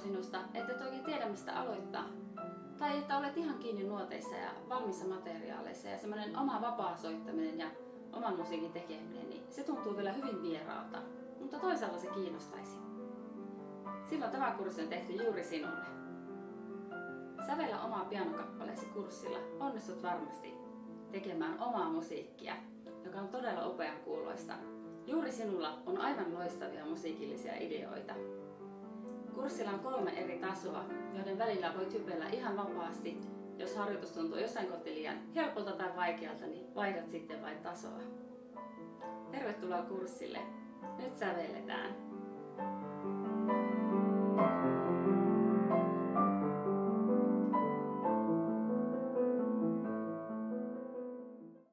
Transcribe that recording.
sinusta, että et oikein tiedä mistä aloittaa. Tai että olet ihan kiinni nuoteissa ja valmissa materiaaleissa ja semmoinen oma vapaa soittaminen ja oman musiikin tekeminen, niin se tuntuu vielä hyvin vieraalta, mutta toisaalta se kiinnostaisi. Silloin tämä kurssi on tehty juuri sinulle. Sävellä omaa pianokappaleesi kurssilla onnistut varmasti tekemään omaa musiikkia, joka on todella upean kuuloista. Juuri sinulla on aivan loistavia musiikillisia ideoita. Kurssilla on 3 eri tasoa, joiden välillä voit hypellä ihan vapaasti. Jos harjoitus tuntuu jossain kohti liian helpolta tai vaikealta, niin vaihdat sitten vain tasoa. Tervetuloa kurssille. Nyt sävelletään.